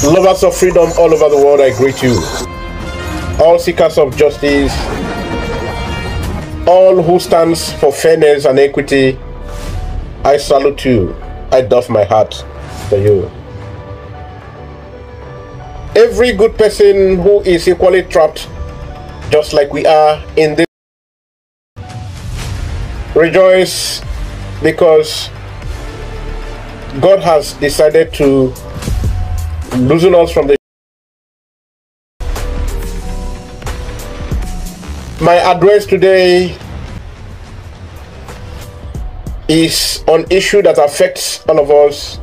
Lovers of freedom all over the world, I greet you. All seekers of justice, all who stands for fairness and equity, I salute you. I doff my hat for you. Every good person who is equally trapped, just like we are in this, rejoice because God has decided to loosen us from the. My address today is on issue that affects all of us.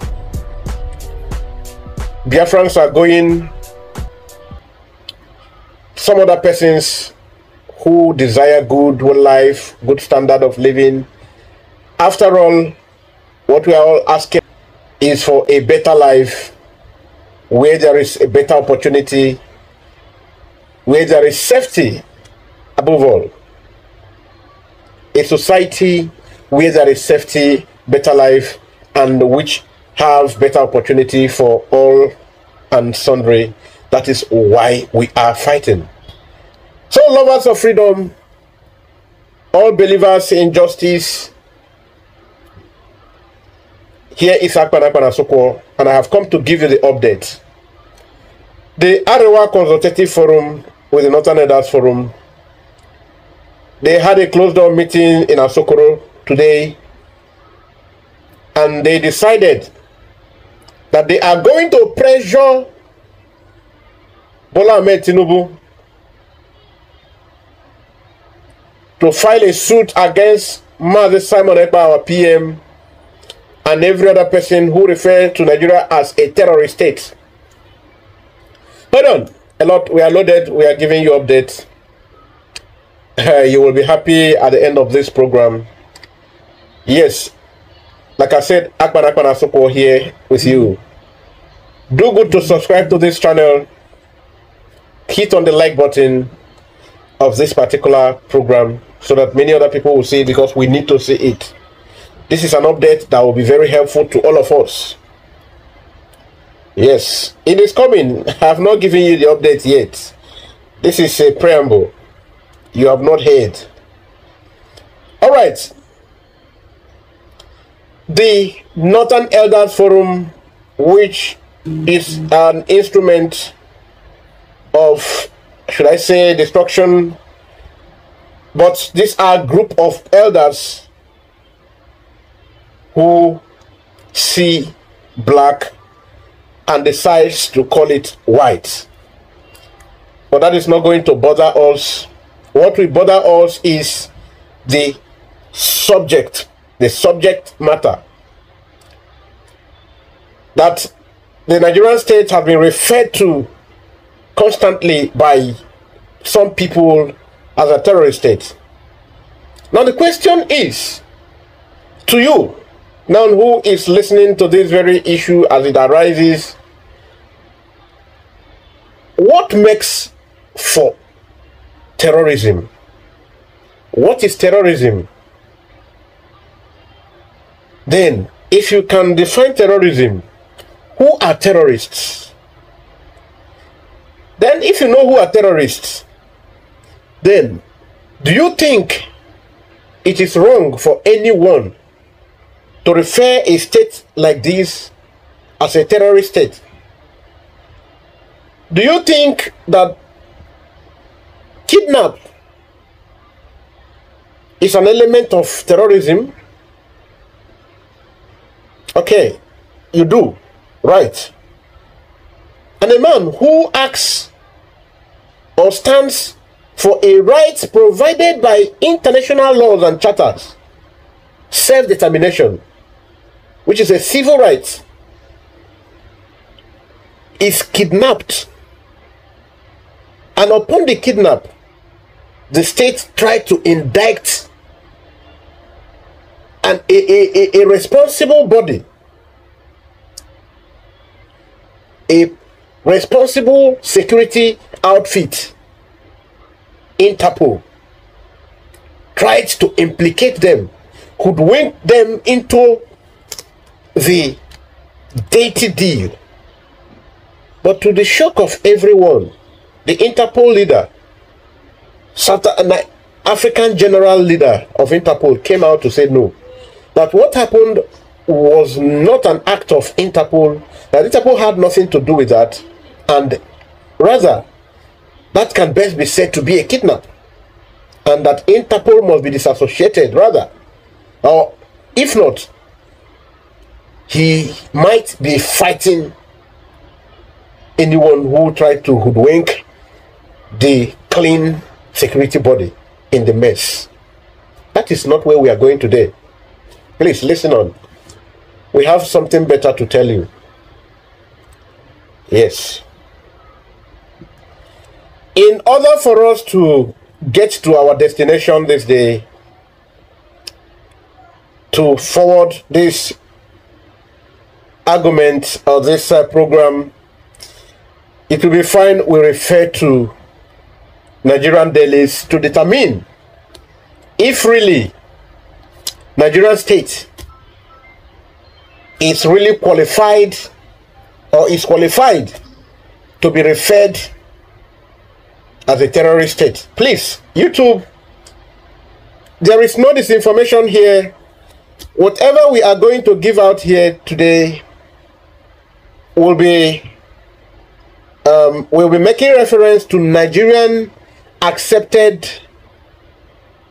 Biafrans are going, some other persons who desire good life, good standard of living. After all, what we are all asking is for a better life, where there is a better opportunity, where there is safety, above all. A society where there is safety, better life, and which have better opportunity for all and sundry. That is why we are fighting. So, lovers of freedom, all believers in justice, here is Ekpa, and I have come to give you the update. The Arewa Consultative Forum with the Northern Elders Forum, they had a closed-door meeting in Asokoro today, and they decided that they are going to pressure Bola Ahmed Tinubu to file a suit against Mazi Simon Ekpa, our PM, and every other person who refers to Nigeria as a terrorist state. Hold on, a lot. We are loaded. We are giving you updates. You will be happy at the end of this program. Yes, like I said, Ekpa support here with you. Do good to subscribe to this channel. Hit on the like button of this particular program so that many other people will see it, because we need to see it. This is an update that will be very helpful to all of us. Yes, it is coming. I have not given you the update yet. This is a preamble. You have not heard. All right. The Northern Elders Forum, which is an instrument of, should I say, destruction, but these are a group of elders who see black and decides to call it white. But that is not going to bother us. What will bother us is the subject matter. That the Nigerian state have been referred to constantly by some people as a terrorist state. Now the question is, to you, now who is listening to this very issue as it arises, what makes for terrorism? What is terrorism? Then, if you can define terrorism, who are terrorists? Then, if you know who are terrorists, then do you think it is wrong for anyone to refer a state like this as a terrorist state? Do you think that kidnap is an element of terrorism? Okay, you do, right? And a man who acts or stands for a right provided by international laws and charters, self-determination, which is a civil right, is kidnapped. And upon the kidnap, the state tried to indict a responsible body, a responsible security outfit, Interpol, tried to implicate them, hoodwink them into the dirty deal. But to the shock of everyone, the Interpol leader, African general leader of Interpol, came out to say no. That what happened was not an act of Interpol, that Interpol had nothing to do with that, and rather, that can best be said to be a kidnap, and that Interpol must be disassociated, rather. Or, if not, he might be fighting anyone who tried to hoodwink the clean security body in the mess. That is not where we are going today. Please listen on. We have something better to tell you. Yes. In order for us to get to our destination this day, to forward this argument or this program, it will be fine we refer to Nigerian dailies to determine if really Nigerian state is really qualified or is qualified to be referred as a terrorist state. Please, YouTube, there is no disinformation here. Whatever we are going to give out here today will be we'll be making reference to Nigerian accepted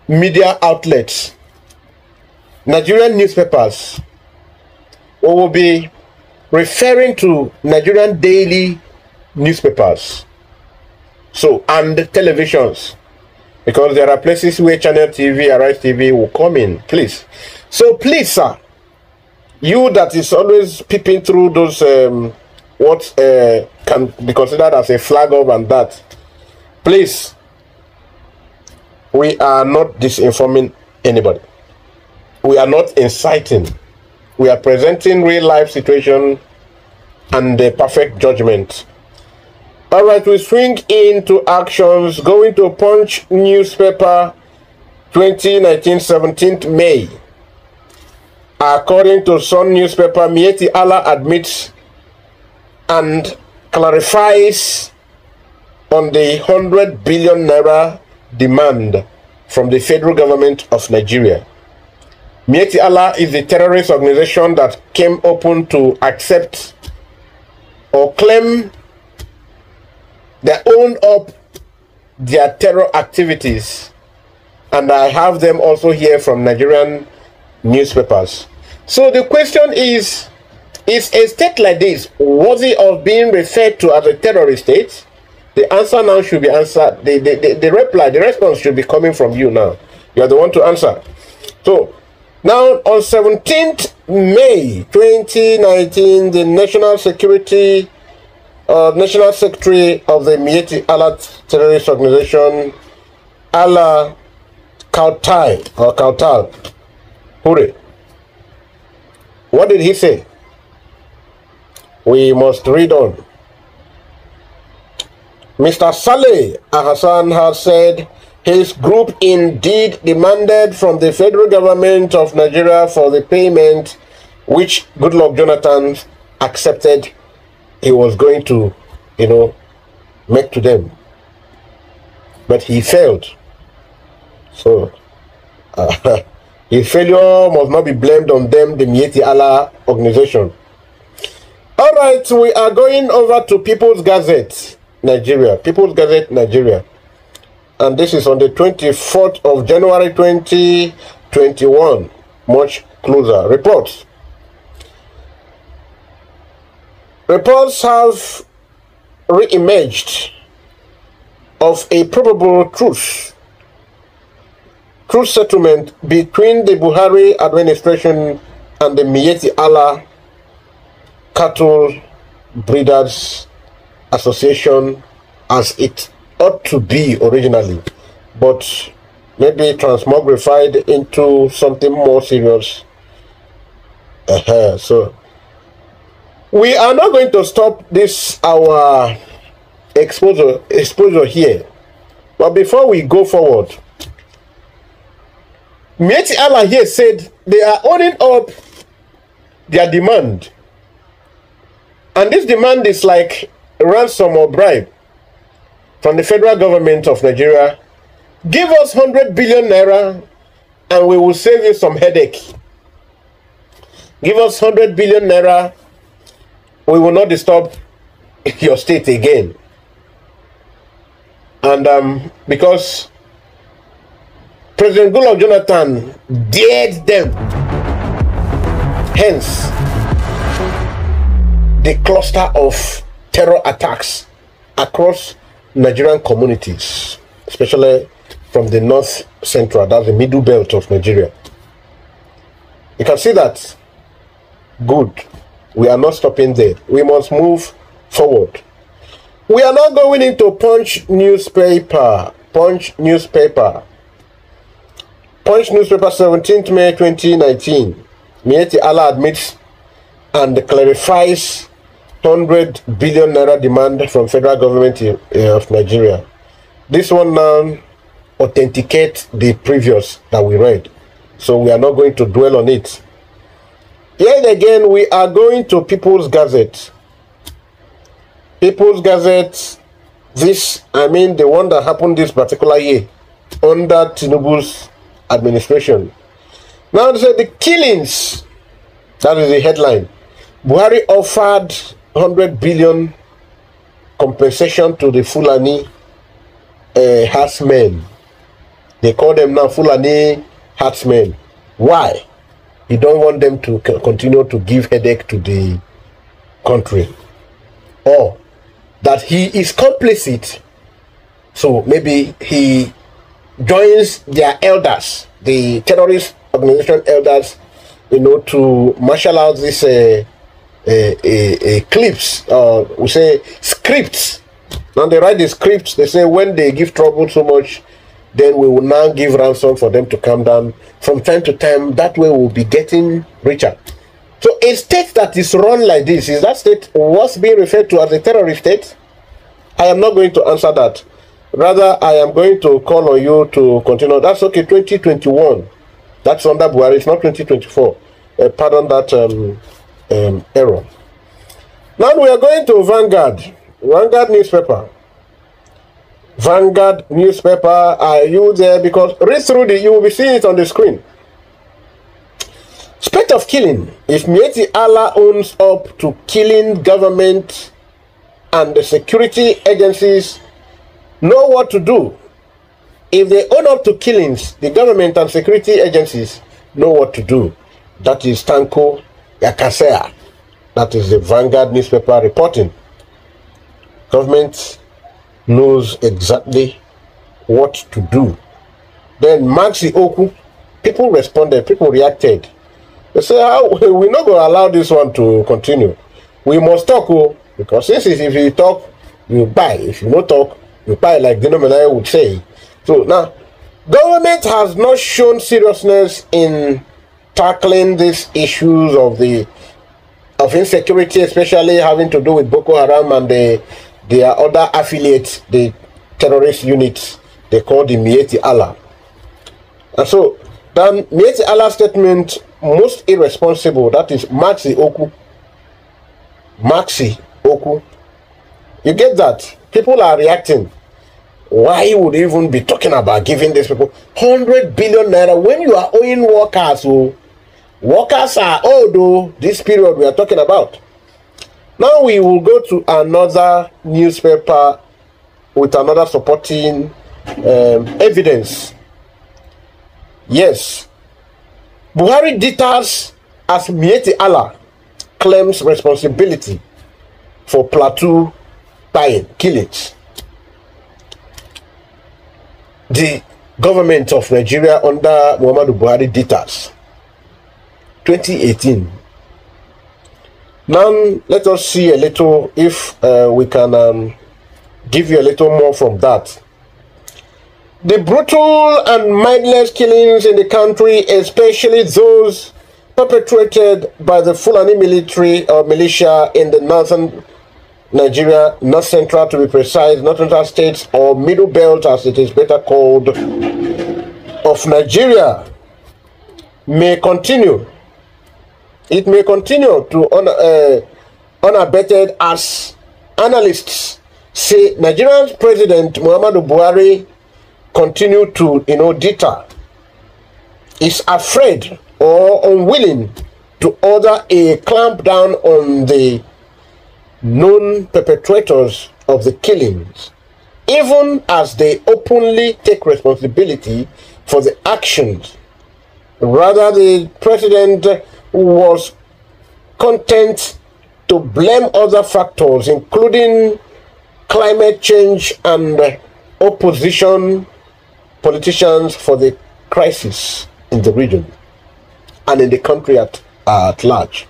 media outlets, Nigerian newspapers. We will be referring to Nigerian daily newspapers, so, and televisions, because there are places where Channel TV, Arise TV will come in. Please, so please, sir, you that is always peeping through those what can be considered as a flag of and that, please, we are not disinforming anybody. We are not inciting. We are presenting real life situation and the perfect judgment. All right, we swing into actions. Going to Punch newspaper, 2019, 17th May. According to Sun newspaper, Mieti Allah admits and clarifies on the 100 billion naira demand from the federal government of Nigeria. Mieti Allah is the terrorist organization that came open to accept or claim they own up their terror activities, and I have them also here from Nigerian newspapers. So the question is a state like this worthy of being referred to as a terrorist state? The answer now should be answered. The response should be coming from you now. You are the one to answer. So now on 17th May 2019, the National Secretary of the Mieti Allah terrorist organization, Allah Kautal, Hure. What did he say? We must read on. Mr. Saleh Hassan has said his group indeed demanded from the federal government of Nigeria for the payment which Goodluck Jonathan accepted he was going to, make to them. But he failed. So, his failure must not be blamed on them, the Mieti Allah organization. All right, we are going over to People's Gazette, Nigeria. People's Gazette, Nigeria. And this is on the 24th of January 2021. Much closer. Reports. Reports have re-emerged of a probable truce settlement between the Buhari administration and the Mieti Allah Cattle Breeders Association, as it ought to be originally, but maybe transmogrified into something more serious. So we are not going to stop this our exposure here, but before we go forward, Mieti Allah here said they are owning up their demand, and this demand is like ransom or bribe from the federal government of Nigeria, give us 100 billion naira and we will save you some headache. Give us 100 billion naira, we will not disturb your state again. And because President Goodluck Jonathan dared them, hence the cluster of terror attacks across Nigerian communities, especially from the north central, that's the middle belt of Nigeria. You can see that. Good. We are not stopping there. We must move forward. We are now going into Punch newspaper. Punch newspaper. Punch newspaper, 17th May 2019. Miyetti Allah admits and clarifies 100 billion naira demand from federal government of Nigeria. This one now authenticates the previous that we read, so we are not going to dwell on it. Yet again, we are going to People's Gazette. People's Gazette, this, I mean the one that happened this particular year under Tinubu's administration. Now they say the killings, that is the headline. Buhari offered 100 billion compensation to the Fulani herdsmen. They call them now Fulani herdsmen. Why? He don't want them to continue to give headache to the country, or that he is complicit, so maybe he joins their elders, the terrorist organization elders, you know, to marshal out this clips, we say scripts. Now they write the scripts. They say when they give trouble so much, then we will now give ransom for them to come down from time to time. That way we'll be getting richer. So a state that is run like this, is that state what's being referred to as a terrorist state? I am not going to answer that. Rather, I am going to call on you to continue. That's okay, 2021. That's under Buhari, it's not 2024. Pardon that error. Now we are going to Vanguard. Vanguard newspaper. Vanguard newspaper, are you there? Because read through you will be seeing it on the screen. Spate of killing. If Miyetti Allah owns up to killing, government and the security agencies know what to do. If they own up to killings, the government and security agencies know what to do. That is Tanko Yakasea. That is the Vanguard newspaper reporting. Government knows exactly what to do. Then Maxi Oku, people responded, people reacted. They say, we're not going to allow this one to continue. We must talk, because since if you talk, you buy. If you don't talk, you buy, like Dino Melaya would say. So now, government has not shown seriousness in tackling these issues of insecurity, especially having to do with Boko Haram and their other affiliates, the terrorist units they call the Miyetti Allah. And so, then Miyetti Allah statement, most irresponsible, that is Maxi Oku. Maxi Oku. You get that? People are reacting. Why would you even be talking about giving these people 100 billion naira when you are owing workers? So workers are old, though, this period we are talking about. Now we will go to another newspaper with another supporting evidence. Yes. Buhari deters as Miyetti Allah claims responsibility for Plateau killings. The government of Nigeria under Muhammadu Buhari deters. 2018. Now let us see a little if we can give you a little more from that. The brutal and mindless killings in the country, especially those perpetrated by the Fulani military or militia in the northern Nigeria, North Central to be precise, North Central states or Middle Belt as it is better called, of Nigeria may continue. It may continue to unabated as analysts say Nigerian President Muhammadu Buhari continue to, deter, is afraid or unwilling to order a clampdown on the known perpetrators of the killings, even as they openly take responsibility for the actions. Rather, the president was content to blame other factors, including climate change and opposition politicians, for the crisis in the region and in the country at large.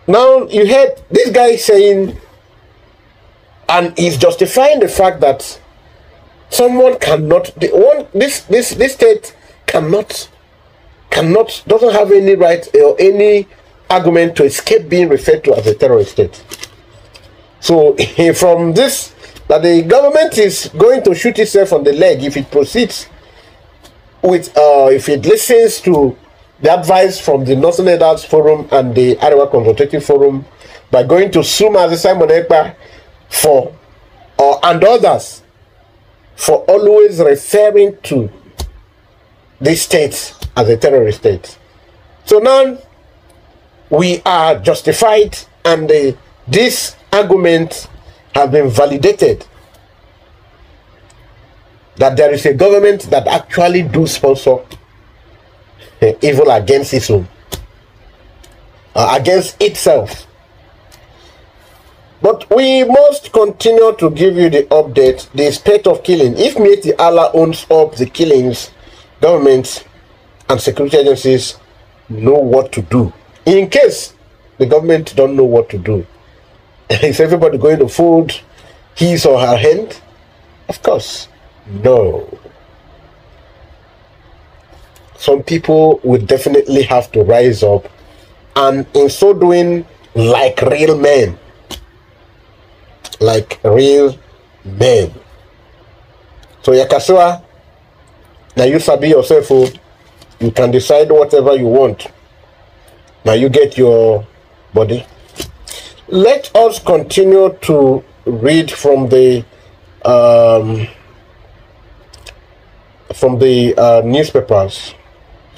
Now, you heard this guy saying, and he's justifying the fact that someone cannot, this state doesn't have any right or any argument to escape being referred to as a terrorist state. So from this, that the government is going to shoot itself on the leg if it proceeds with, if it listens to the advice from the Northern Elders Forum and the Arewa Consultative Forum, by going to sue Mazi Simon Ekpa for, and others, for always referring to this state as a terrorist state. So now we are justified, and this argument has been validated, that there is a government that actually do sponsor evil against its own, against itself. But we must continue to give you the update, the spate of killing. If Mieti Allah owns up the killings, governments and security agencies know what to do. In case the government don't know what to do, is everybody going to fold his or her hand? Of course, no. Some people will definitely have to rise up, and in so doing, like real men. Like real men. So Yakasua, now you sabi yourself, you can decide whatever you want. Now you get your body. Let us continue to read from the newspapers.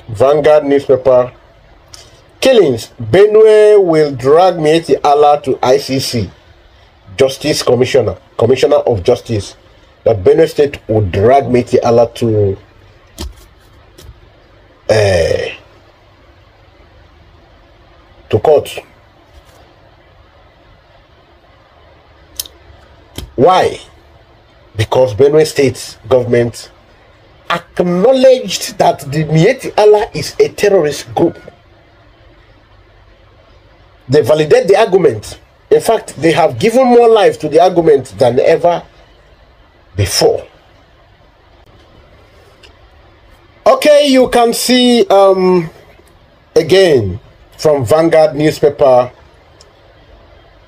Vanguard newspaper. Killings. Benue will drag Mieti Allah to ICC. Justice Commissioner of Justice, that Benue State would drag Mieti Allah to court. Why? Because Benue State government acknowledged that the Mieti Allah is a terrorist group. They validate the argument. In fact, they have given more life to the argument than ever before. Okay, you can see again from Vanguard newspaper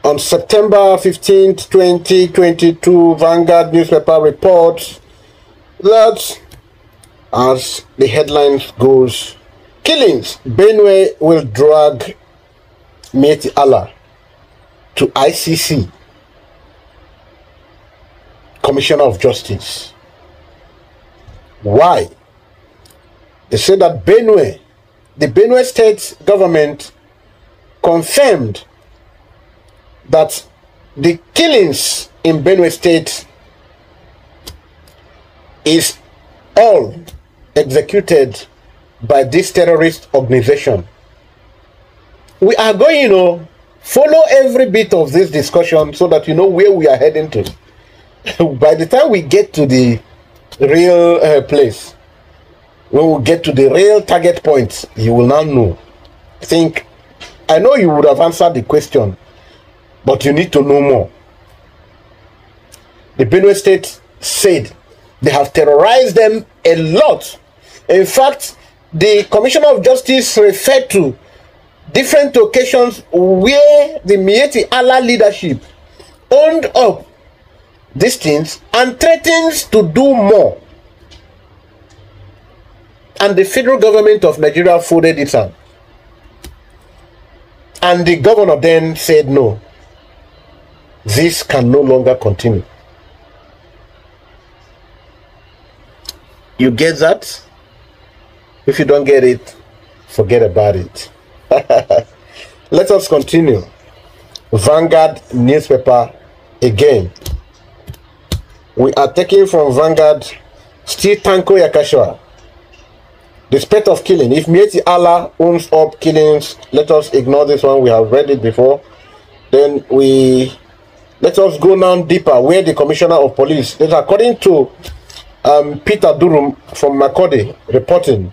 on September 15th, 2022, Vanguard newspaper reports that, as the headline goes, killings, Benue will drag Mieti Allah to ICC, Commissioner of Justice. Why? They say that the Benue State government confirmed that the killings in Benue State is all executed by this terrorist organization. We are going, follow every bit of this discussion so that you know where we are heading to. By the time we get to the real place, when we get to the real target point, you will now know. I know you would have answered the question, but you need to know more. The Benue State said they have terrorized them a lot. In fact, the Commissioner of Justice referred to different occasions where the Mieti Allah leadership owned up these things and threatens to do more. And the federal government of Nigeria folded its hand. And the governor then said, no, this can no longer continue. You get that? If you don't get it, forget about it. Let us continue. Vanguard newspaper again. We are taking from Vanguard, still Tanko Yakashwa. The spate of killing. If Mieti Allah owns up killings, let us ignore this one. We have read it before. Then let us go now deeper. Where the commissioner of police, that according to Peter Durum from Makode reporting,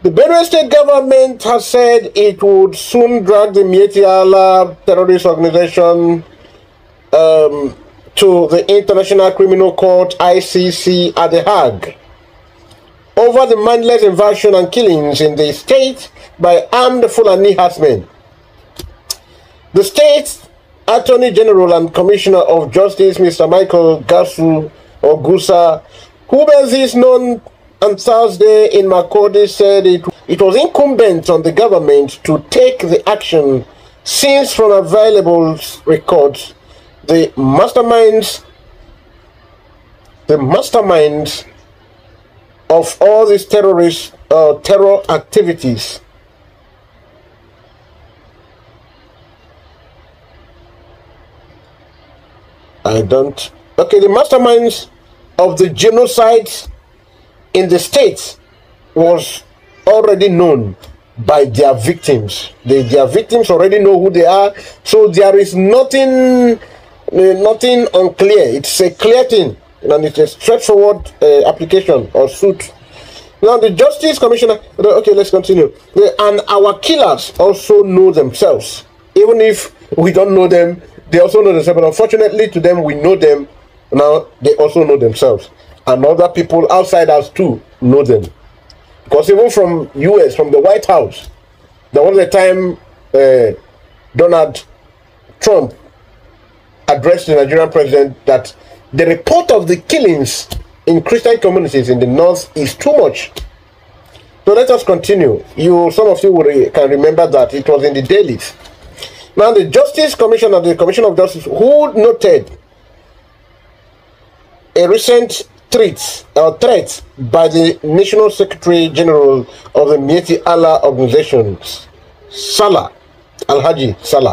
the Benue State government has said it would soon drag the Mieti Allah terrorist organization to the International Criminal Court (ICC) at The Hague over the mindless invasion and killings in the state by armed Fulani herdsmen. The state Attorney General and Commissioner of Justice, Mr. Michael Gasu or Gusa, who made this known on Thursday in Makode, said it was incumbent on the government to take the action since from available records, the masterminds of all these terror activities the masterminds of the genocides in the states was already known by their victims. Their victims already know who they are, so there is nothing unclear. It's a clear thing, and it's a straightforward application or suit. Now the Justice Commissioner, okay, let's continue. And our killers also know themselves. Even if we don't know them, they also know themselves. But unfortunately to them, we know them. Now they also know themselves. And other people outside us too know them. Because even from US, from the White House, there was a time Donald Trump addressed the Nigerian president that the report of the killings in Christian communities in the north is too much. So let us continue. Some of you can remember that it was in the dailies. Now the Justice Commission of the Commission of Justice, who noted a recent threat by the National Secretary General of the Mieti Allah Organization, Alhaji Salah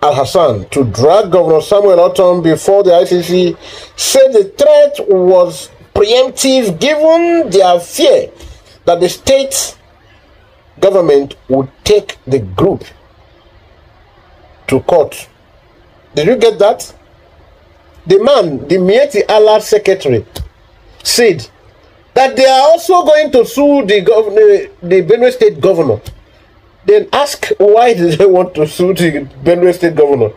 Al-Hassan, to drag Governor Samuel Ortom before the ICC, said the threat was preemptive given their fear that the state government would take the group to court. Did you get that? The man, the Mieti Allah secretary, said that they are also going to sue the Benue State governor. Then ask, why do they want to sue the Benue State governor,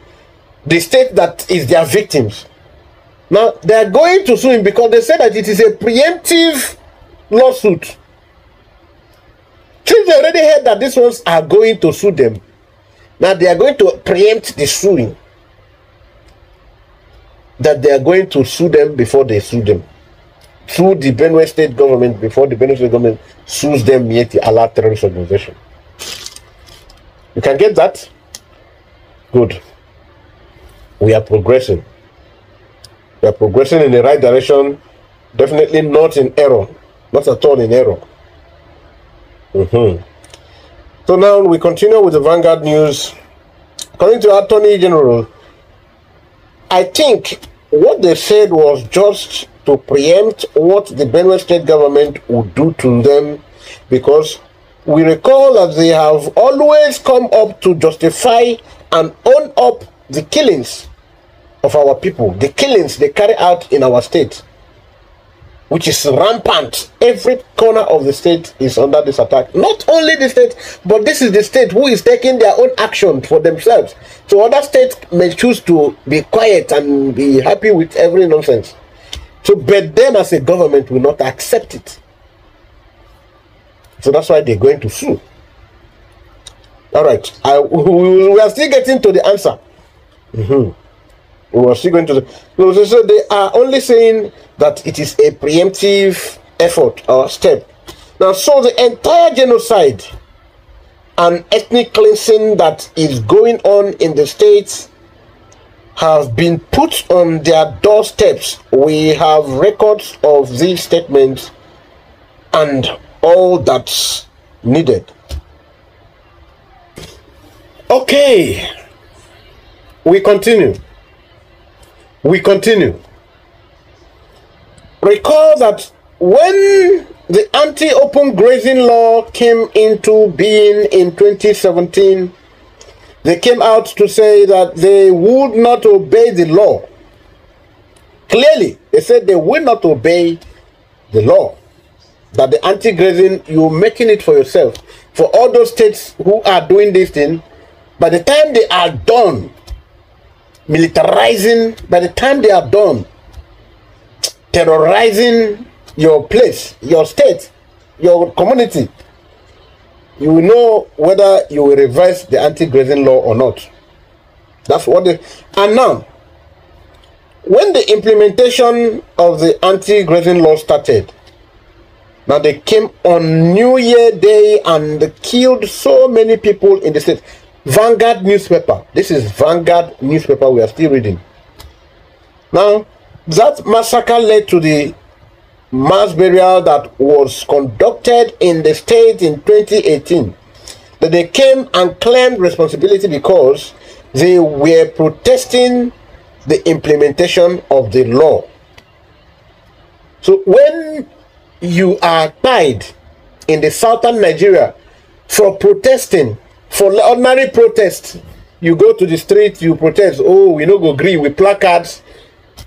the state that is their victims? Now they are going to sue him because they said that it is a preemptive lawsuit. Since they already heard that these ones are going to sue them, now they are going to preempt the suing. That they are going to sue them before they sue them. Sue the Benue State government before the Benue State government sues them, Mieti Allah terrorist organization. You can get that? Good. We are progressing. We are progressing in the right direction. Definitely not in error. Not at all in error. So now we continue with the Vanguard news. According to Attorney General, I think what they said was just to preempt what the Benue State government would do to them, because we recall that they have always come up to justify and own up the killings of our people, the killings they carry out in our state, which is rampant. Every corner of the state is under this attack. Not only the state, but this is the state who is taking their own action for themselves. So other states may choose to be quiet and be happy with every nonsense. So, but them as a government will not accept it. So that's why they're going to sue. All right, we are still getting to the answer. We are still going to the. So they are only saying that it is a preemptive effort or step. Now, so the entire genocide and ethnic cleansing that is going on in the states have been put on their doorsteps. We have records of these statements and all that's needed. Okay, we continue. Recall that when the anti-open grazing law came into being in 2017, they came out to say that they would not obey the law. Clearly, they said they will not obey the law. That the anti-grazing, you're making it for yourself. For all those states who are doing this thing, by the time they are done militarizing, by the time they are done terrorizing your place, your state, your community, you will know whether you will reverse the anti-grazing law or not. That's what they... And now, when the implementation of the anti-grazing law started, now they came on New Year Day and killed so many people in the state. Vanguard newspaper. This is Vanguard newspaper we are still reading. Now, that massacre led to the mass burial that was conducted in the state in 2018. That they came and claimed responsibility because they were protesting the implementation of the law. So when you are tied in the southern Nigeria for protesting, for ordinary protest, you go to the street, you protest. Oh, we no go agree with placards.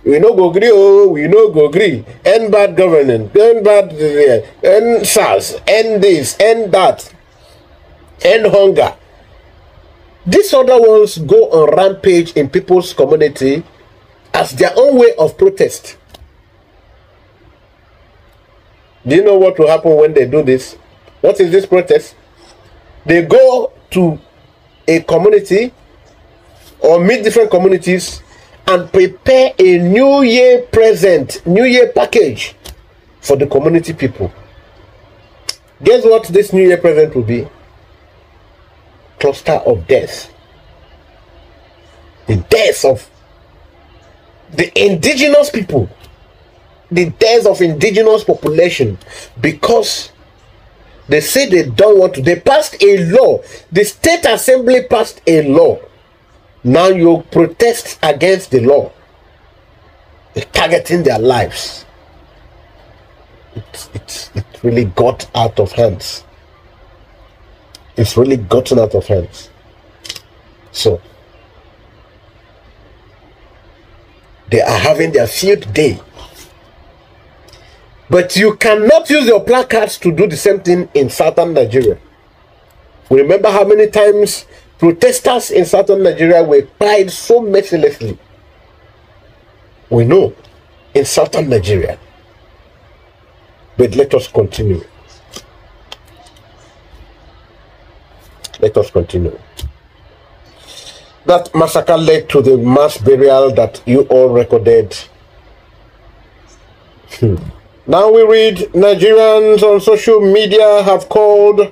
We no go agree. Oh, we no go agree. End bad governance. End bad. End SARS. End this. End that. End hunger. These other ones go on rampage in people's community as their own way of protest. Do you know what will happen when they do this? What is this protest? They go to a community or meet different communities and prepare a New Year present, New Year package for the community people. Guess what this New Year present will be? Cluster of death. The deaths of the indigenous people. The deaths of indigenous population, because they say they don't want to. They passed a law. The state assembly passed a law. Now you protest against the law. They're targeting their lives. It really got out of hands. It's really gotten out of hands. So they are having their field day. But you cannot use your placards to do the same thing in southern Nigeria. We remember how many times protesters in southern Nigeria were tried so mercilessly. We know in southern Nigeria. But let us continue. Let us continue. That massacre led to the mass burial that you all recorded. Now we read, Nigerians on social media have called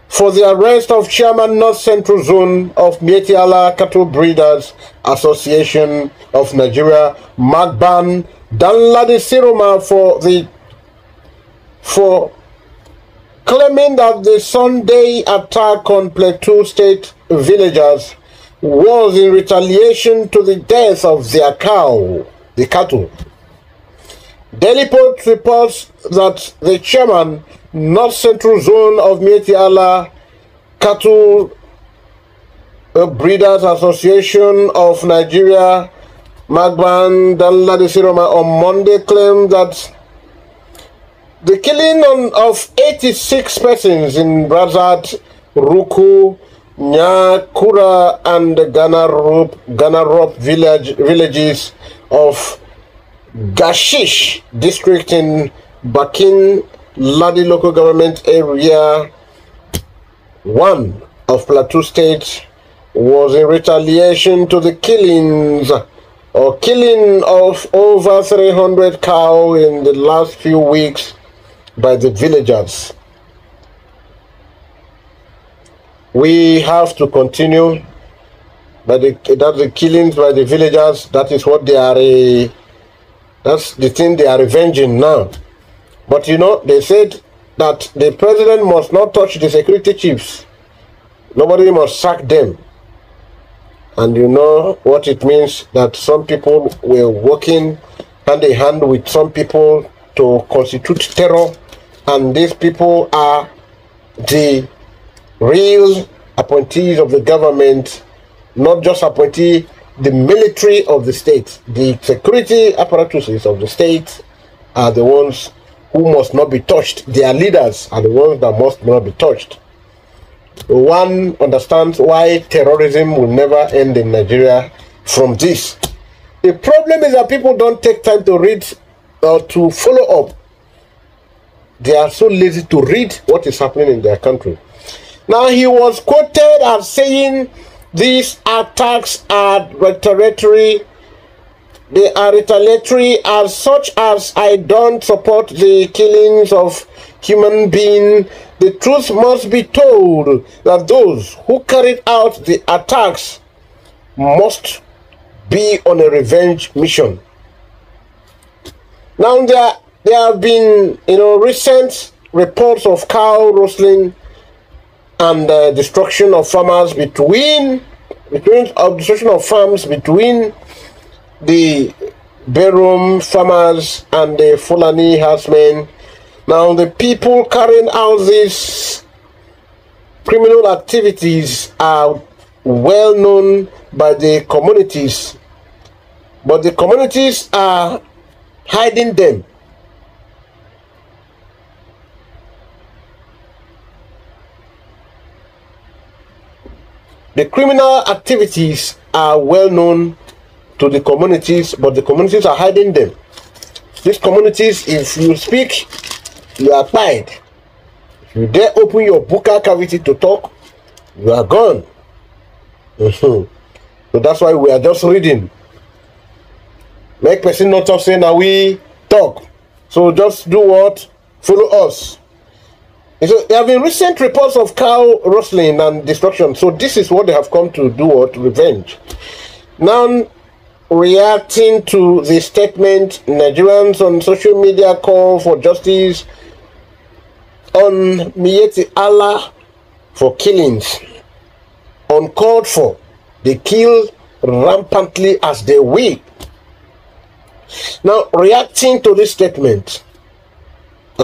for the arrest of Chairman North Central Zone of Mieti Allah Cattle Breeders Association of Nigeria, Magban Danladi Siroma, for claiming that the Sunday attack on Plateau State villagers was in retaliation to the death of their the cattle. Daily Post reports that the chairman, North Central Zone of Mieti Allah Cattle Breeders Association of Nigeria, Magban Danladi Siroma, on Monday claimed that the killing of 86 persons in Brazat, Ruku, Nyakura, and Ganarop villages of Gashish district in Bakin Ladi local government area 1 of Plateau State was in retaliation to the killing of over 300 cows in the last few weeks by the villagers. We have to continue. But that's the killings by the villagers. That is what they are. That's the thing they are avenging now. But you know, they said that the president must not touch the security chiefs. Nobody must sack them. And you know what it means, that some people were working hand in hand with some people to constitute terror, and these people are the real appointees of the government, not just appointee, the military of the state. The security apparatuses of the state are the ones who must not be touched. Their leaders are the ones that must not be touched. One understands why terrorism will never end in Nigeria from this. The problem is that people don't take time to read or to follow up. They are so lazy to read what is happening in their country. Now, he was quoted as saying these attacks are retaliatory. They are retaliatory as such as I don't support the killings of human beings. The truth must be told that those who carried out the attacks must be on a revenge mission. Now there have been, recent reports of cow rustling and destruction of farmers destruction of farms between the Berum farmers and the Fulani herdsmen. Now the people carrying out these criminal activities are well known by the communities, but the communities are hiding them. The criminal activities are well known to the communities, but the communities are hiding them. These communities, if you speak, you are tied. If you dare open your buccal cavity to talk, you are gone. So that's why we are just reading. Make person not talk, say now we talk. So just do what? Follow us. So there have been recent reports of cow rustling and destruction. So this is what they have come to do, what? Revenge. Now, reacting to the statement, Nigerians on social media call for justice on Mieti Allah for killings. Uncalled for. They kill rampantly as they will. Now, reacting to this statement,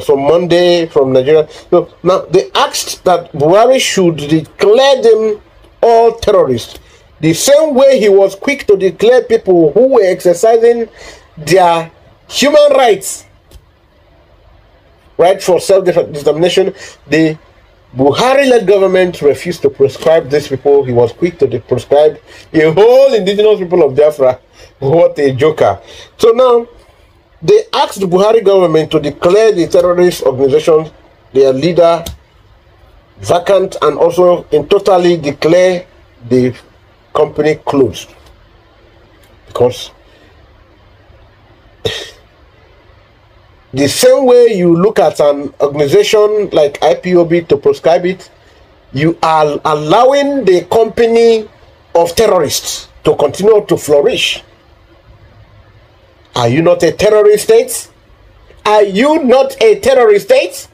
from Monday from Nigeria. So now they asked that Buhari should declare them all terrorists, the same way he was quick to declare people who were exercising their human rights, right, for self-determination. The Buhari-led government refused to prescribe these people. He was quick to prescribe a whole indigenous people of Biafra. What a joker. So now they asked the Buhari government to declare the terrorist organizations, their leader, vacant, and also in totally declare the company closed. Because the same way you look at an organization like IPOB to prescribe it, you are allowing the company of terrorists to continue to flourish. Are you not a terrorist state? Are you not a terrorist state?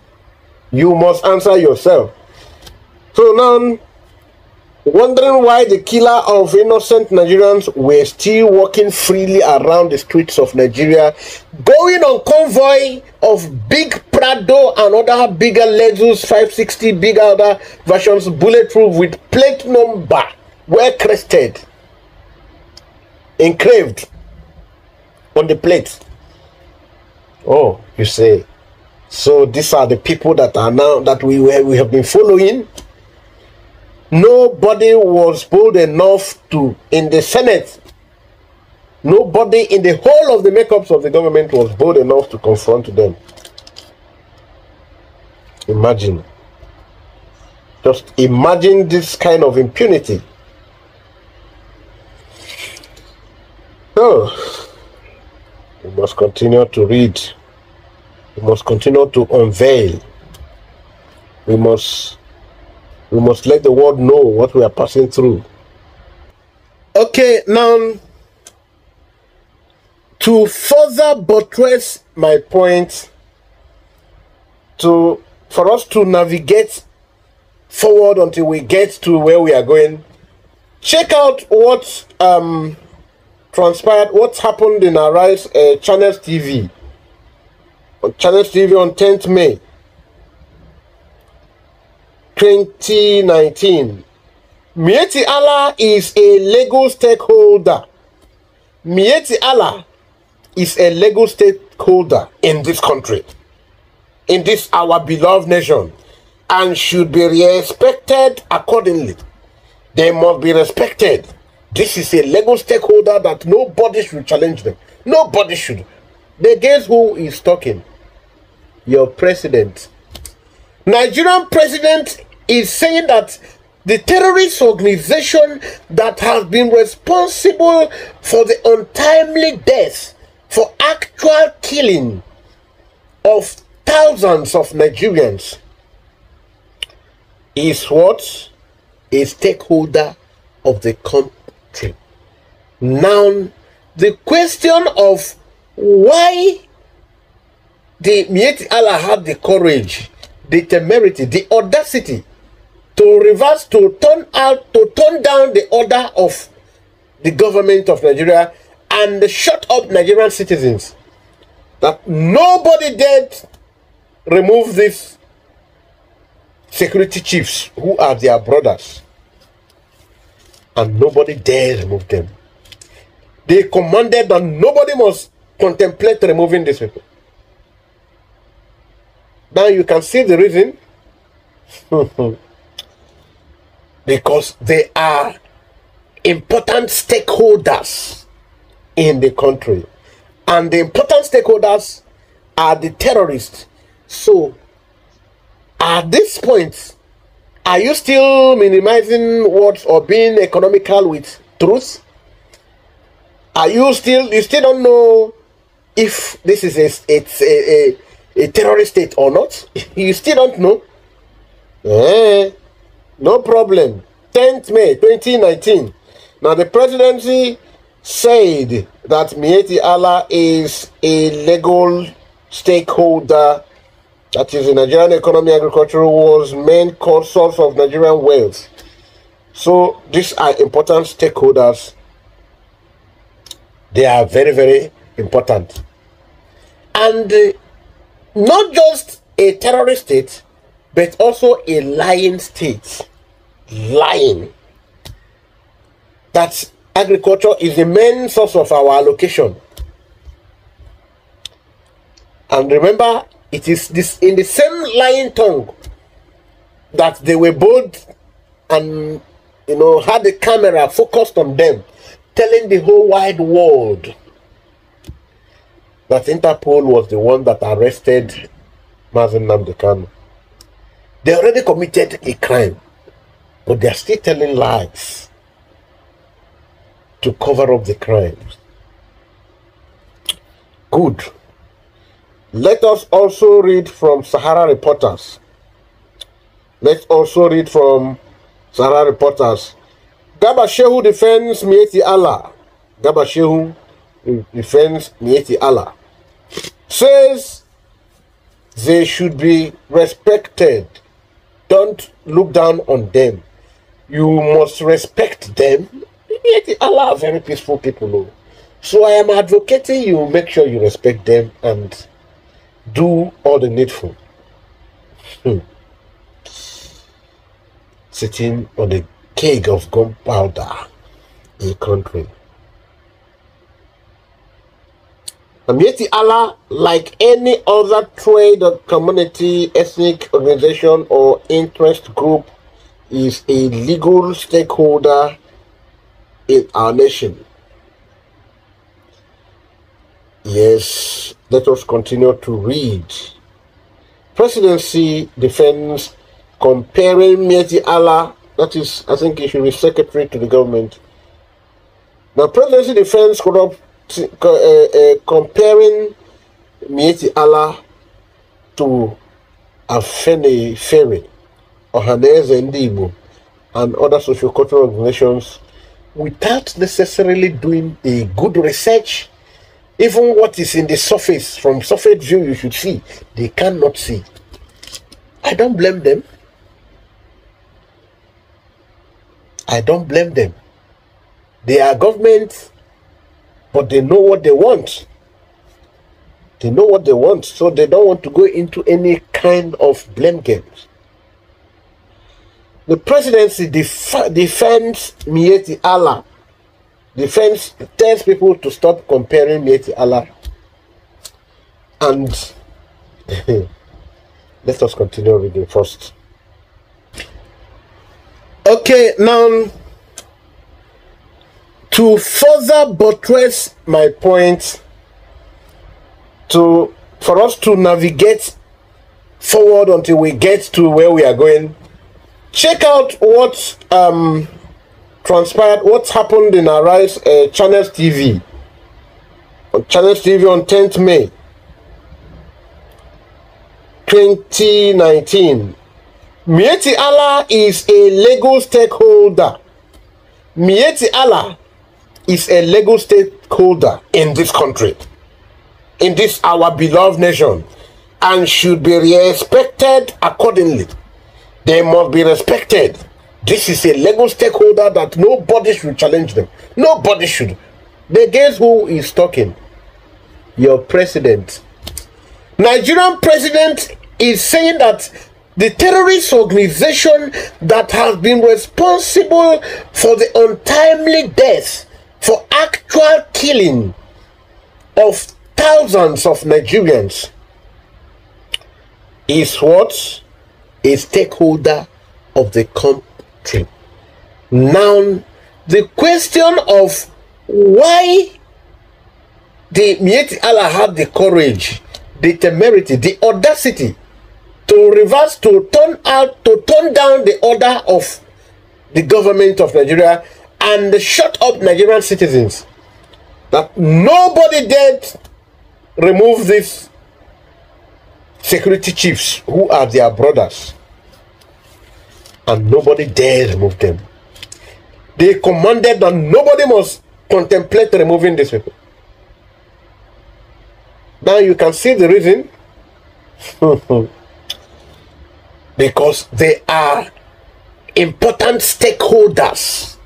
You must answer yourself. So now, wondering why the killer of innocent Nigerians were still walking freely around the streets of Nigeria, going on convoy of big Prado and other bigger Lexus 560, bigger other versions, bulletproof with plate number, well crested, engraved on the plate. Oh, you say, so these are the people that are now that we have been following. Nobody was bold enough to, in the Senate, nobody in the whole of the makeups of the government was bold enough to confront them. Imagine. Just imagine this kind of impunity. Oh. We must continue to read. We must continue to unveil. We must We must let the world know what we are passing through. Okay, now, to further buttress my point, for us to navigate forward until we get to where we are going, check out what transpired, what happened in Arise Channels TV. On Channels TV on 10th May 2019. Miyetti Allah is a legal stakeholder. Miyetti Allah is a legal stakeholder in this country, in this our beloved nation, and should be respected accordingly. They must be respected. This is a legal stakeholder that nobody should challenge them. Nobody should. The guess who is talking? Your president. Nigerian president is saying that the terrorist organization that has been responsible for the untimely death, for actual killing of thousands of Nigerians, is what? A stakeholder of the country. Now, the question of why the Miyetti Allah had the courage, the temerity, the audacity to reverse, to turn down the order of the government of Nigeria and shut up Nigerian citizens, that nobody dared remove these security chiefs who are their brothers, and nobody dared remove them. They commanded that nobody must contemplate removing these people. Now you can see the reason. Because they are important stakeholders in the country, and the important stakeholders are the terrorists. So at this point, are you still minimizing words or being economical with truth? Are you still don't know if this is a terrorist state or not? You still don't know? No problem. 10th May 2019. Now the presidency said that Miyetti Allah is a legal stakeholder, that is the Nigerian economy, agricultural wars, main source of Nigerian wealth. So these are important stakeholders. They are very, very important. And not just a terrorist state, but also a lying state. Lying. That agriculture is the main source of our allocation. And remember, it is this in the same lying tongue that they were bold and had the camera focused on them, telling the whole wide world that Interpol was the one that arrested Nnamdi Kanu. They already committed a crime, but they are still telling lies to cover up the crimes. Good. Let us also read from Sahara Reporters. Let's also read from Sahara Reporters. Garba Shehu defends Miyetti Allah. Garba Shehu defends Miyetti Allah. Says they should be respected. Don't look down on them. You must respect them. Miyetti Allah are very peaceful people. So I am advocating you make sure you respect them and do all the needful. Sitting on a keg of gunpowder in a country. Miyetti Allah, like any other trade or community, ethnic organization or interest group, is a legal stakeholder in our nation. Yes, let us continue to read. Presidency defends comparing Miyetti Allah, that is, I think he should be secretary to the government. Now, presidency defends comparing Miyetti Allah to Afeni Ferry. Ohaneze Ndibo, and other socio-cultural organizations without necessarily doing a good research. Even what is in the surface, from surface view you should see, they cannot see. I don't blame them. I don't blame them. They are government, but they know what they want. They know what they want, so they don't want to go into any kind of blame games. The presidency defends Mieti Allah. Defense tells people to stop comparing Mieti Allah. And let us continue reading first. Okay, now to further buttress my point, for us to navigate forward until we get to where we are going, check out what transpired, what happened in Arise Channels TV. On Channels TV on 10th May 2019. Mieti Allah is a legal stakeholder. Mieti Allah is a legal stakeholder in this country, in this our beloved nation, and should be respected accordingly. They must be respected. This is a legal stakeholder that nobody should challenge them. Nobody should. But guess who is talking? Your president. Nigerian president is saying that the terrorist organization that has been responsible for the untimely death, for actual killing of thousands of Nigerians, is what? A stakeholder of the country. Now, the question of why the Mieti Allah had the courage, the temerity, the audacity to reverse, to turn down the order of the government of Nigeria and shut up Nigerian citizens, that nobody dared remove these security chiefs who are their brothers, and nobody dared remove them. They commanded that nobody must contemplate removing these people. Now you can see the reason. Because they are important stakeholders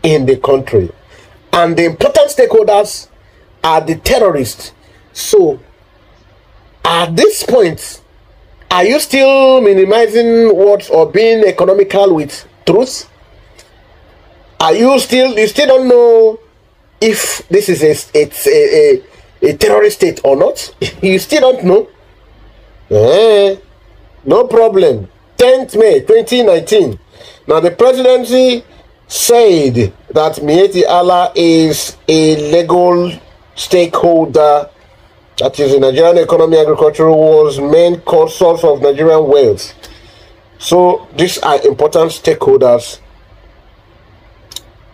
in the country, and the important stakeholders are the terrorists. So at this point, are you still minimizing what or being economical with truth? Are you still don't know if this is a terrorist state or not? You still don't know? No problem. 10th May 2019. Now the presidency said that Mieti Allah is a legal stakeholder, that is the Nigerian economy, agriculture was main source of Nigerian wealth. So these are important stakeholders.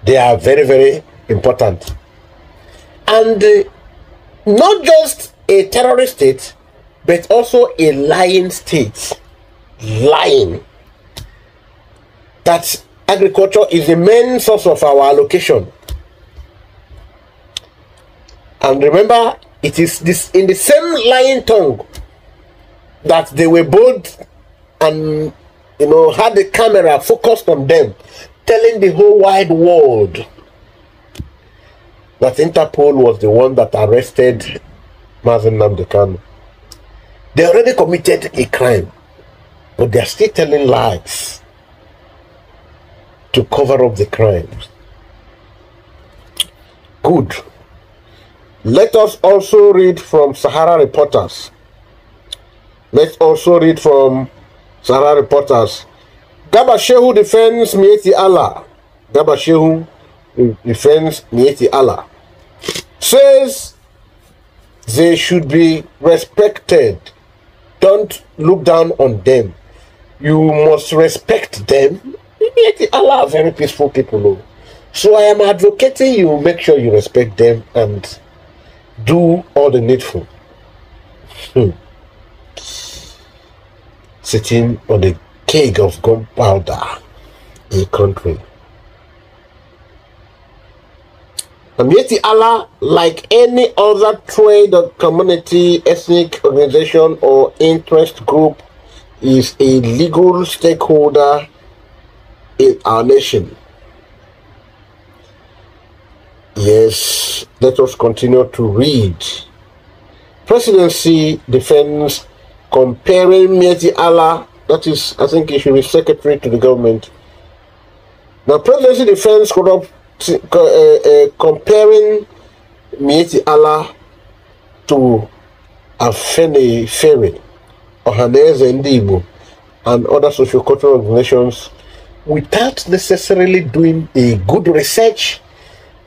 They are very, very important. And not just a terrorist state, but also a lying state. Lying. That agriculture is the main source of our allocation. And remember, it is this in the same lying tongue that they were bold and had the camera focused on them, telling the whole wide world that Interpol was the one that arrested Nnamdi Kanu. They already committed a crime, but they are still telling lies to cover up the crimes. Good. Let us also read from Sahara Reporters. Let's also read from Sahara Reporters. Garba Shehu defends Mieti Allah. Garba Shehu defends Mieti Allah. Says they should be respected. Don't look down on them. You must respect them. Mieti Allah are very peaceful people. So I am advocating you make sure you respect them and do all the needful. Sitting on the keg of gunpowder a country. Mieti Allah, like any other trade or community, ethnic organization, or interest group, is a legal stakeholder in our nation. Yes, let us continue to read. Presidency defends comparing Mieti Allah, that is, I think he should be secretary to the government. Now, presidency defends comparing Mieti Allah to Afeni Ferry, Ohaneze Ndibo, and other socio-cultural organizations without necessarily doing a good research.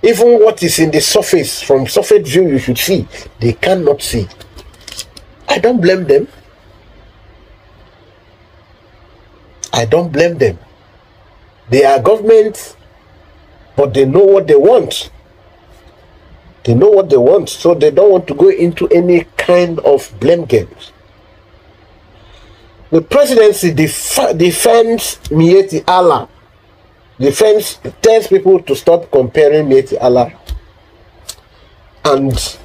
Even what is in the surface, from surface view, you should see, they cannot see. I don't blame them. I don't blame them. They are government, but they know what they want. They know what they want, so they don't want to go into any kind of blame games. The presidency defends Mieti Allah. Defense tells people to stop comparing Mieti Allah. And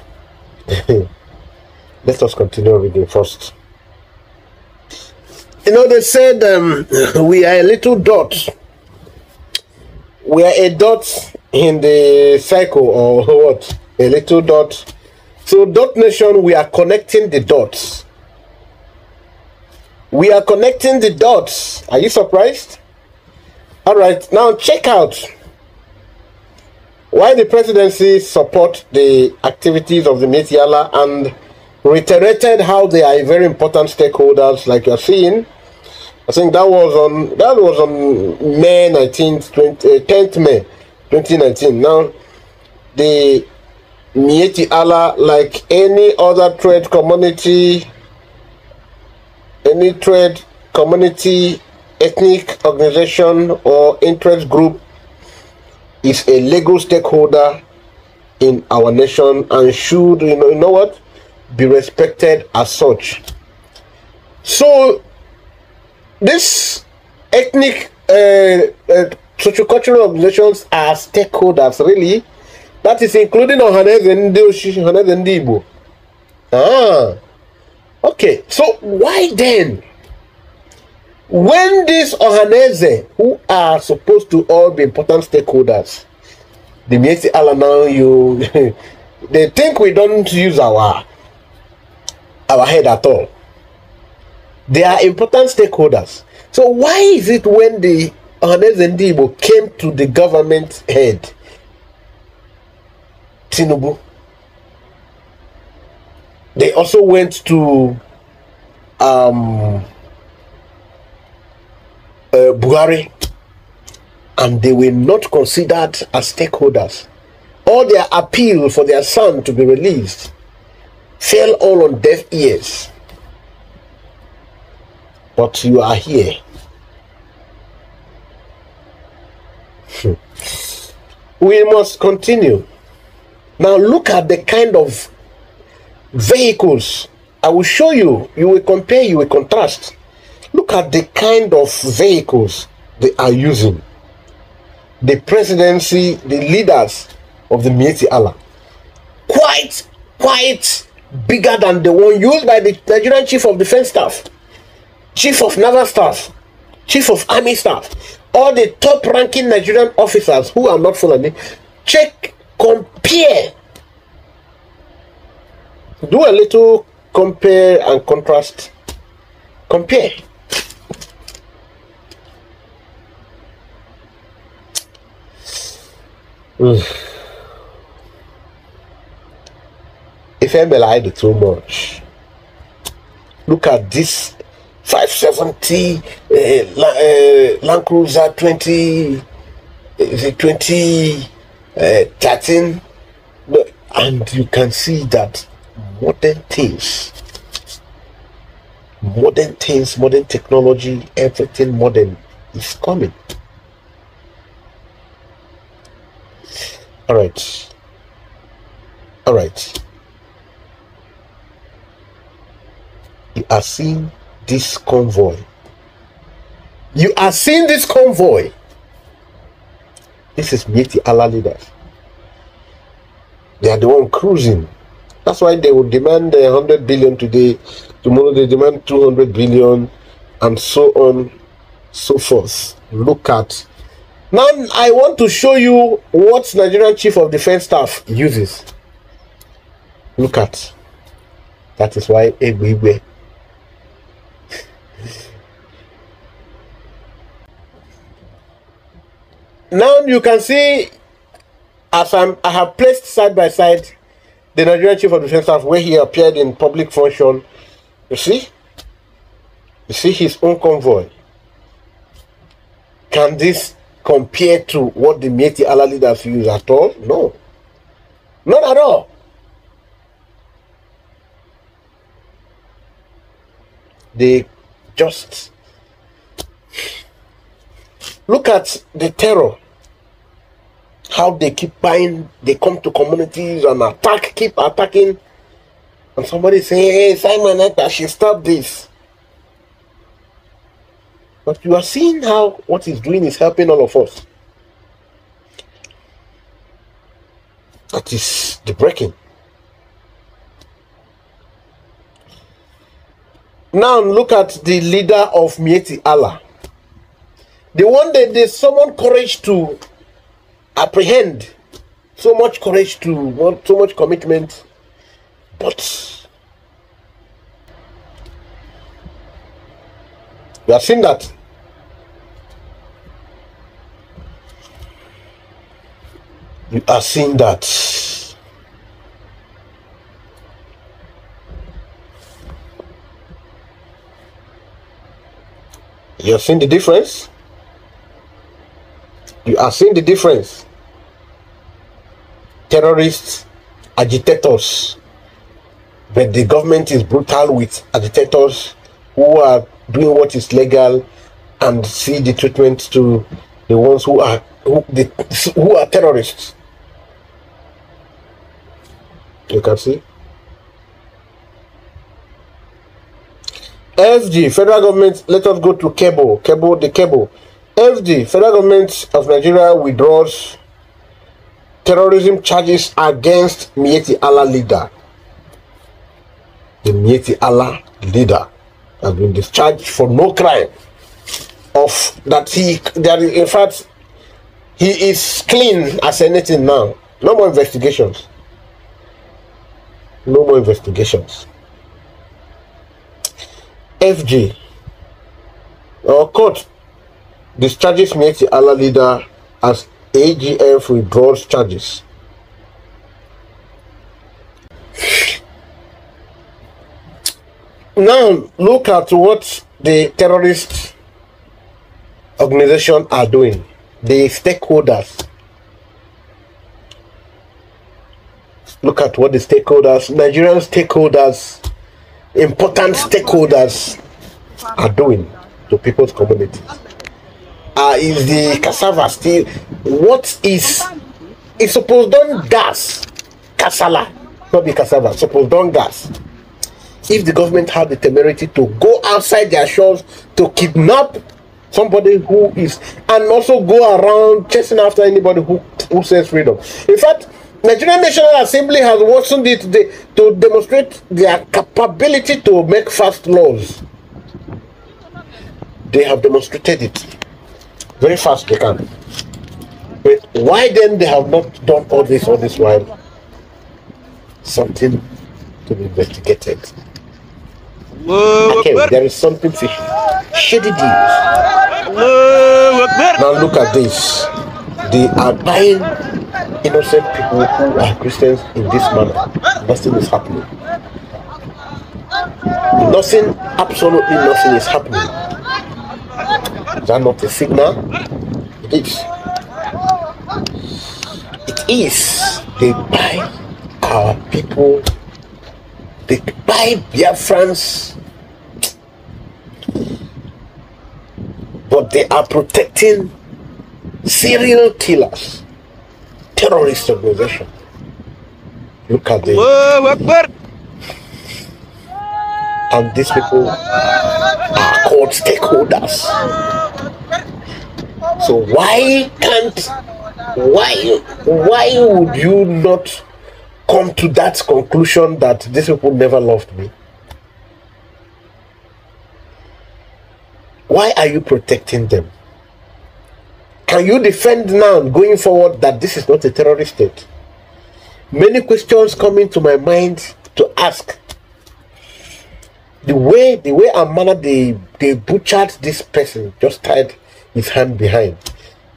let us continue reading first. You know, they said we are a little dot. We are a dot in the cycle, or what? A little dot. So, Dot Nation, we are connecting the dots. We are connecting the dots. Are you surprised? All right, now check out why the presidency support the activities of the Mieti Allah and reiterated how they are very important stakeholders, like you're seeing. I think that was on May 19th, 10th May 2019. Now, the Mieti Allah, like any other trade community, ethnic organization or interest group, is a legal stakeholder in our nation and should, you know what, be respected as such. So this ethnic sociocultural organizations are stakeholders, really. That is including Ohaneze Ndibo. Okay, so why then, when these Ohaneze, who are supposed to all be important stakeholders, the Mieti Allah now, they think we don't use our head at all. They are important stakeholders. So why is it when the Ohaneze Ndibo came to the government head, Tinubu, they also went to Buhari, and they were not considered as stakeholders? All their appeal for their son to be released fell all on deaf ears. But you are here. We must continue. Now look at the kind of vehicles. I will show you. You will compare, you will contrast. Look at the kind of vehicles they are using. The presidency, the leaders of the Mieti Allah, quite bigger than the one used by the Nigerian Chief of Defense Staff, Chief of Naval Staff, Chief of Army Staff, all the top-ranking Nigerian officers who are not Fulani. Check, compare. Do a little compare and contrast. Compare. If I lied too much, look at this 570 Land Cruiser 2013, and you can see that modern technology, everything modern is coming. All right. You are seeing this convoy You are seeing this convoy. This is Mieti Allah leaders. They are the one cruising. That's why they will demand 100 billion today. Tomorrow they demand 200 billion, and so on, so forth. Look at. Now I want to show you what Nigerian Chief of Defense Staff uses. Look at. That is why Ekpa. Now you can see, as I have placed side by side the Nigerian Chief of Defense Staff where he appeared in public function. You see his own convoy. Can this compare to what the Mieti Allah leaders use at all? No, not at all. They just look at the terror. How they keep buying, they come to communities and attack, keep attacking. And somebody say, hey, Simon Ekpa, she stop this. But you are seeing how what he's doing is helping all of us. That is the breaking. Now look at the leader of Mieti Allah. The one that they summoned courage to apprehend, so much courage to, so much commitment, but you have seen that. You are seeing that. You are seeing the difference. You are seeing the difference. Terrorists, agitators, but the government is brutal with agitators who are doing what is legal and see the treatment to the ones who are terrorists. You can see. FG, federal government, let us go to cable. FG, federal government of Nigeria withdraws terrorism charges against Mieti Allah leader. The Mieti Allah leader has been discharged for no crime of that in fact he is clean as anything now. No more investigations. No more investigations. FG, our court discharges Mieti Allah leader as AGF withdraws charges. Now look at what the terrorist organization are doing. The stakeholders. Look at what the stakeholders, Nigerian stakeholders, important stakeholders are doing to people's communities. Is the cassava still? What is supposed on gas? Cassala, not be cassava. Supposed on gas. If the government had the temerity to go outside their shores to kidnap somebody who is, and also go around chasing after anybody who says freedom. In fact, Nigerian National Assembly has worsened it to demonstrate their capability to make fast laws. They have demonstrated it. Very fast they can. But why then they have not done all this while? Something to be investigated. Okay, there is something fishy. Shady deals. Now look at this. They are buying innocent people who are Christians in this manner. Nothing is happening. Nothing, absolutely nothing is happening. Is that not a signal? It is. It is. They buy our people. They buy Biafrans. But they are protecting serial killers. Terrorist organization. Look at them. And these people are called stakeholders. So why would you not come to that conclusion that these people never loved me? Why are you protecting them? Can you defend now going forward that this is not a terrorist state? Many questions come into my mind to ask. The way and manner they butchered this person, just tied his hand behind.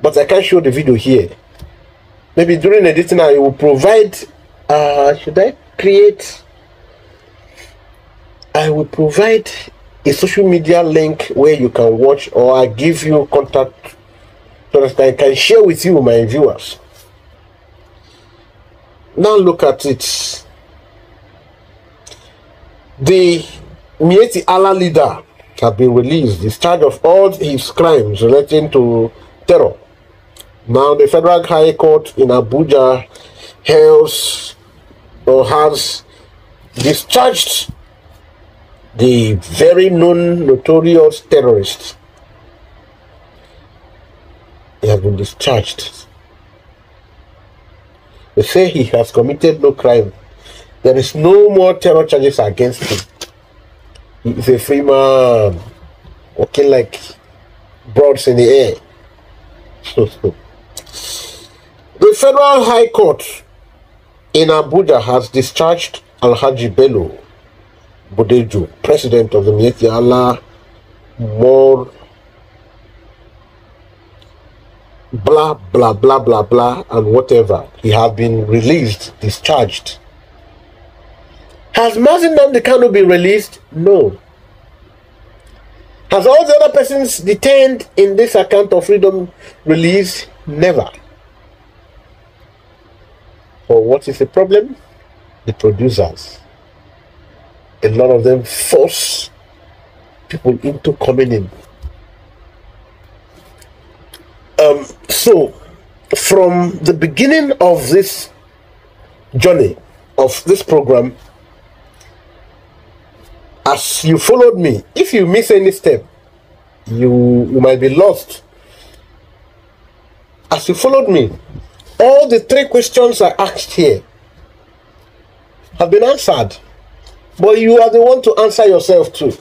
But I can't show the video here. Maybe during editing I will provide should I create? I will provide a social media link where you can watch, or I give you contact so that I can share with you, my viewers. Now look at it. The Mieti Allah leader has been released, discharged of all his crimes relating to terror. Now the Federal High Court in Abuja has discharged the very known notorious terrorist. He has been discharged. They say he has committed no crime. There is no more terror charges against him. He is a free man, walking like birds in the air. The Federal High Court in Abuja has discharged Alhaji Bello Bodejo, president of the Mieti Allah, more blah blah blah blah blah and whatever. He has been released, discharged. Has Nnamdi Kanu been released? No. Has all the other persons detained in this account of freedom released? Never. So what is the problem? The producers. A lot of them force people into coming in. So from the beginning of this journey of this program, as you followed me, if you miss any step, you might be lost. As you followed me, all the 3 questions I asked here have been answered, but you are the one to answer yourself too.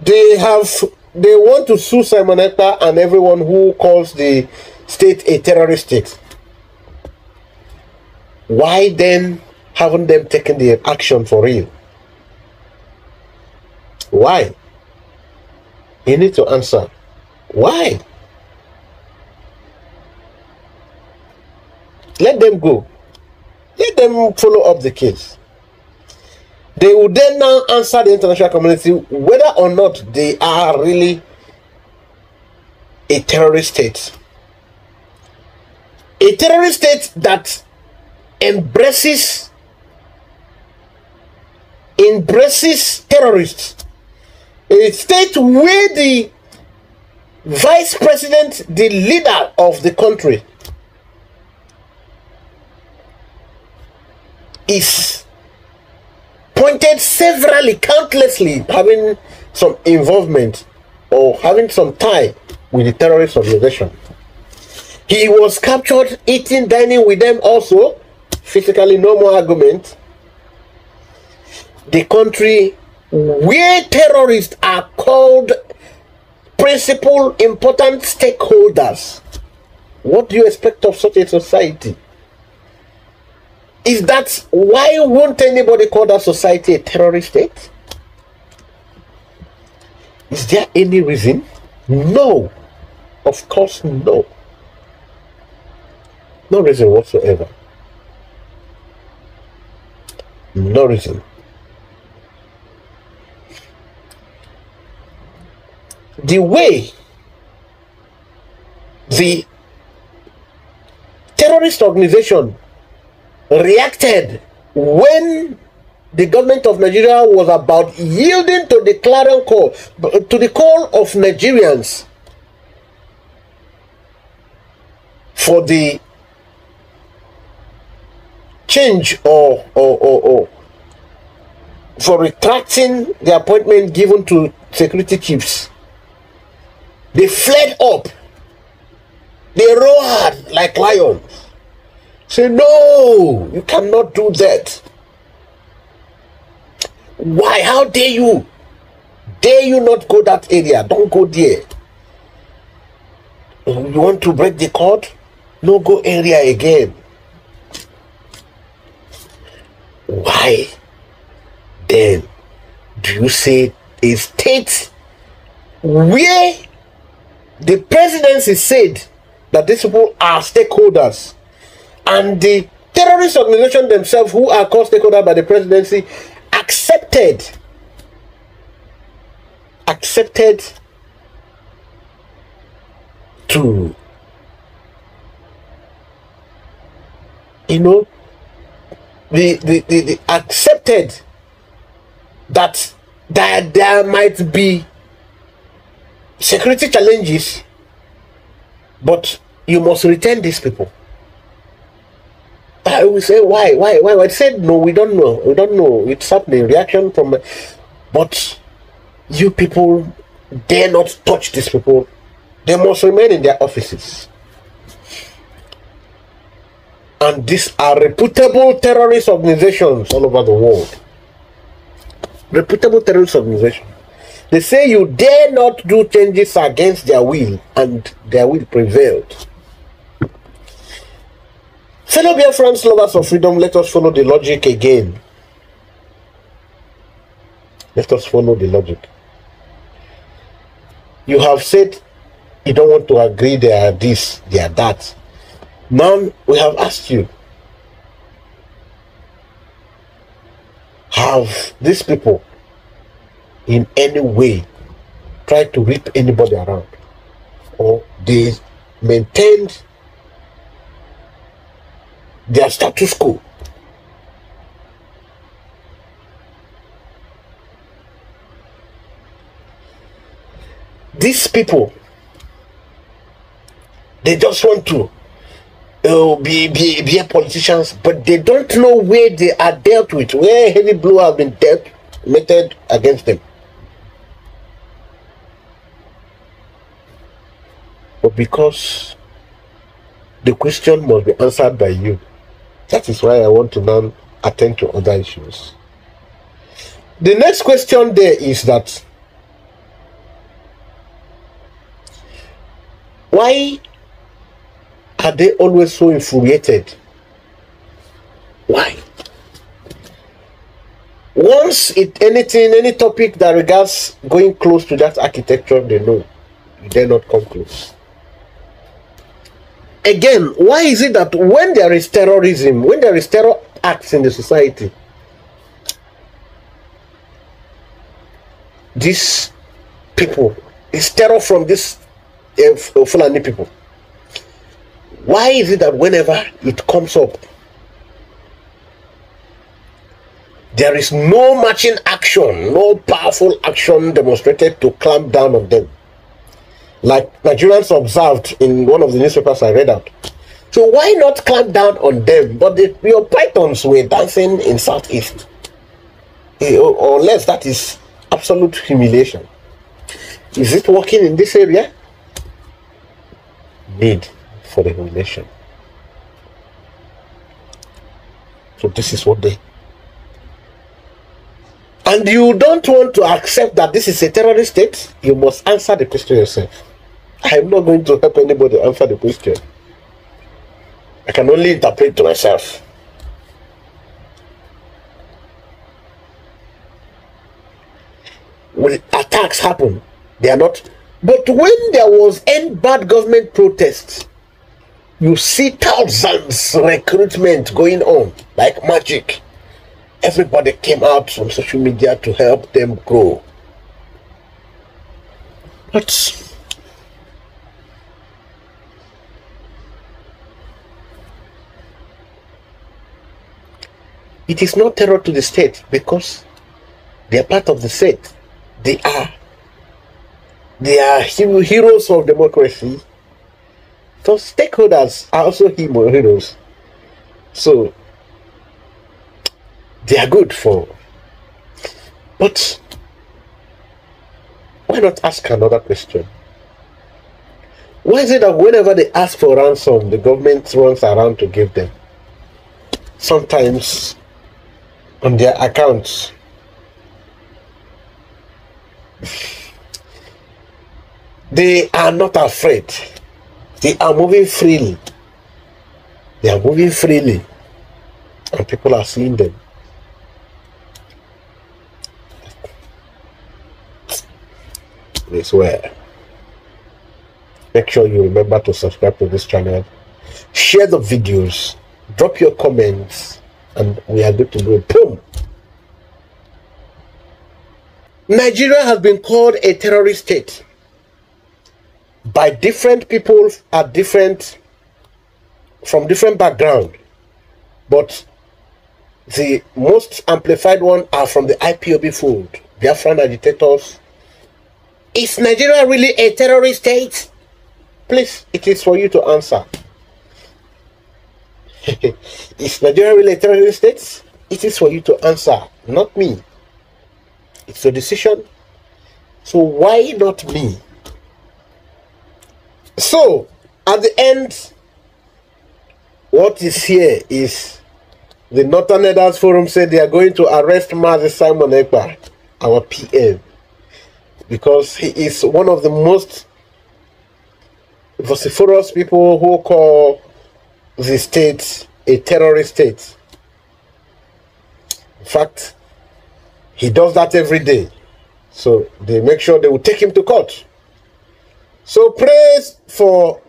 They want to sue Simon Ekpa and everyone who calls the state a terrorist state. Why then haven't them taken the action for real? Why? You need to answer. Why? Let them go. Let them follow up the case. They will then now answer the international community whether or not they are really a terrorist state. A terrorist state that embraces terrorists. A state where the vice president, the leader of the country, is pointed severally, countlessly, having some involvement or having some tie with the terrorist organization. He was captured eating, dining with them also, physically, no more argument. The country where terrorists are called principal important stakeholders. What do you expect of such a society? Is that why won't anybody call that society a terrorist state? Is there any reason? No. Of course, no. No reason whatsoever. No reason. The way the terrorist organization reacted when the government of Nigeria was about yielding to the clarion call, to the call of Nigerians for the change or for retracting the appointment given to security chiefs. They fled up. They roared like lions. Say, no, you cannot do that. Why? How dare you? Dare you not go that area? Don't go there. You want to break the code? No, go area again. Why then do you say a state where the presidency said that these people are stakeholders, and the terrorist organization themselves, who are called stakeholders by the presidency, accepted to, you know, the accepted that there might be security challenges, but you must return these people. I will say, why? I said, no, we don't know. It's happening. Reaction from, but you people dare not touch these people. They must remain in their offices. And these are reputable terrorist organizations all over the world. Reputable terrorist organizations. They say you dare not do changes against their will, and their will prevailed. Fellow Biafrans, lovers of freedom, let us follow the logic again. Let us follow the logic. You have said you don't want to agree they are this, they are that. Now we have asked you, have these people in any way tried to rip anybody around, or they maintained their status quo? These people, they just want to be politicians, but they don't know where they are dealt with, where heavy blow have been meted against them. But because the question must be answered by you, that is why I want to now attend to other issues. The next question there is that, why are they always so infuriated? Why? Once any topic that regards going close to that architecture, they know you dare not come close. Again, why is it that when there is terrorism, when there is terror acts in the society, these people, it's terror from this Fulani people? Why is it that whenever it comes up, there is no marching action, no powerful action demonstrated to clamp down on them, like Nigerians observed in one of the newspapers I read out? So why not clamp down on them? But your pythons were dancing in Southeast, or less. That is absolute humiliation. Is it working in this area? Need for the humiliation. So this is what they, and you don't want to accept that this is a terrorist state. You must answer the question yourself. I am not going to help anybody answer the question. I can only interpret to myself. When attacks happen, they are not. But when there was end bad government protests, you see thousands recruitment going on like magic. Everybody came out on social media to help them grow. But it is not terror to the state, because they are part of the state. They are heroes of democracy. So stakeholders are also heroes. So they are good for. But why not ask another question? Why is it that whenever they ask for ransom, the government runs around to give them? Sometimes on their accounts. They are not afraid. They are moving freely. They are moving freely. And people are seeing them. I swear. Make sure you remember to subscribe to this channel. Share the videos. Drop your comments. And we are good to go. Boom! Nigeria has been called a terrorist state by different people at from different background. But the most amplified one are from the IPOB fold, Biafran agitators. Is Nigeria really a terrorist state? Please, it is for you to answer. Is Nigeria really a terrorist state? It is for you to answer, not me. It's your decision. So why not me? So, at the end, what is here is the Northern Leaders Forum said they are going to arrest Mazi Simon Ekpa, our PM, because he is one of the most vociferous people who call the state a terrorist state. In fact, he does that every day. So they make sure they will take him to court. So praise for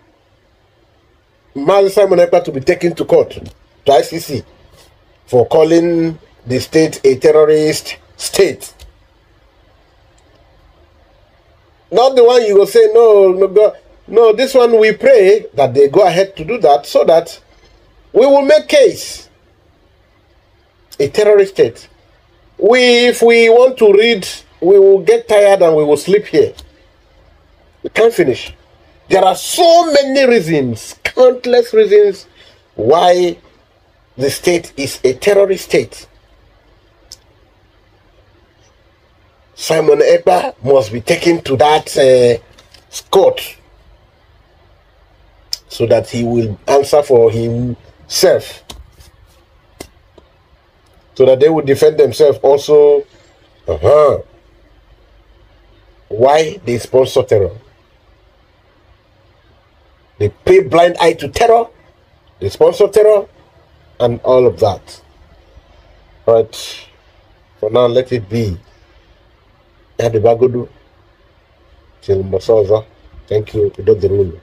Mazi Simon Ekpa to be taken to court, to ICC, for calling the state a terrorist state. Not the one you will say, no, this one we pray that they go ahead to do that so that we will make case. A terrorist state. If we want to read, we will get tired and we will sleep here. We can't finish. There are so many reasons, countless reasons why the state is a terrorist state. Simon Ekpa must be taken to that court so that he will answer for himself. So that they will defend themselves also. Why they sponsor terror? They pay blind eye to terror. They sponsor terror. And all of that. But for now, let it be. Adibagodu. Till Masaza. Thank you. You do the rule.